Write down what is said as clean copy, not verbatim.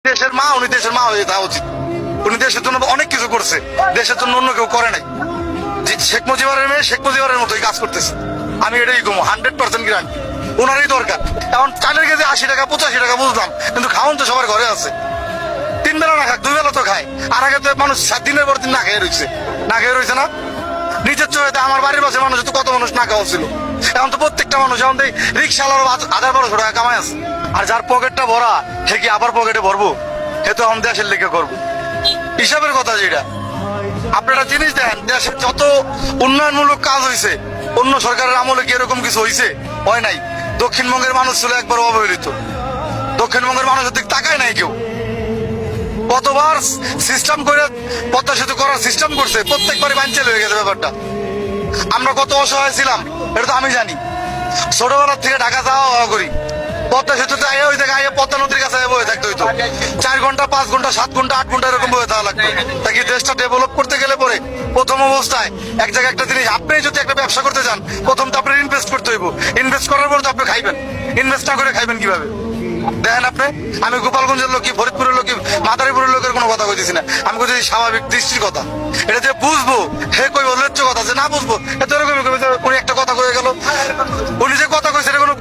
দেশের মা, উনি দেশের মা হয়ে যাওয়া উচিত। উনি দেশের জন্য অনেক কিছু করছে, দেশের জন্য অন্য কেউ করে নাই। শেখ মুজিবের মেয়ে শেখ মুজিবের মতোই কাজ করতেছে, আমি এটাই কমো 100% গ্যারান্টি। ওনারই দরকার। এখন চালের কেজি 80 টাকা 85 টাকা বুঝলাম, কিন্তু খাওয়ান তো সবার ঘরে আছে। 3 বেলা না খাক 2 বেলা তো খায়। আর আগে তো মানুষ 7 দিনের পর দিন না খেয়ে রয়েছে, না। নিজের চোখে আমার বাড়ির পাশে মানুষ তো কত মানুষ না খাওয়া ছিল। এখন তো প্রত্যেকটা মানুষ, এখন তো রিক্সাওয়ালারও 1000-1200 টাকা কামাই আছে। আর যার পকেটটা ভরা, সে কি আবার পকেটে ভরবো? সে তো এখন দেশের লেগে করবো। হিসাবের কথা যেটা, আপনারা জিনিস দেখেন, দেশের যত উন্নয়নমূলক কাজ হয়েছে অন্য সরকারের আমলে কি এরকম কিছু হয়েছে? হয় নাই। দক্ষিণবঙ্গের মানুষ ছিল একবার অবহেলিত, দক্ষিণবঙ্গের মানুষের দিক তাকায় নাই কেউ। কতবার সিস্টেম করে পদ্মা সেতু করার সিস্টেম করছে, প্রত্যেকবারই বাঞ্চাল হয়ে গেছে ব্যাপারটা। আমরা কত অসহায় ছিলাম এটা তো আমি জানি। ছোটবেলার থেকে ঢাকা যাওয়া করি, পদ্মা সেতুতে আগে ওই থেকে আগে পদ্মা নদীর কাছে বয়ে থাকতে হইতো। 4 ঘন্টা 5 ঘন্টা 7 ঘন্টা 8 ঘন্টা এরকম বয়ে থাকা লাগতো। তাকে দেশটা ডেভেলপ করতে গেলে পরে প্রথম অবস্থায় এক জায়গায় একটা জিনিস, আপনি যদি একটা ব্যবসা করতে চান, প্রথম তো আপনার ইনভেস্ট করতে হইব। ইনভেস্ট করার পর তো আপনি খাইবেন, ইনভেস্ট না করে খাইবেন কিভাবে? দেখেন আপনি, আমি গোপালগঞ্জের লোক, ফরিদপুরের লোক, মাদারীপুরের লোকের কোনো কথা কইতেছি না, আমি কইতেছি স্বাভাবিক দৃষ্টির কথা। এটা যে বুঝবো হে কই লেচ্ছ কথা, যে না বুঝবো এত এরকম উনি একটা কথা কয়ে গেল, উনি যে কথা কইছে এটা কোনো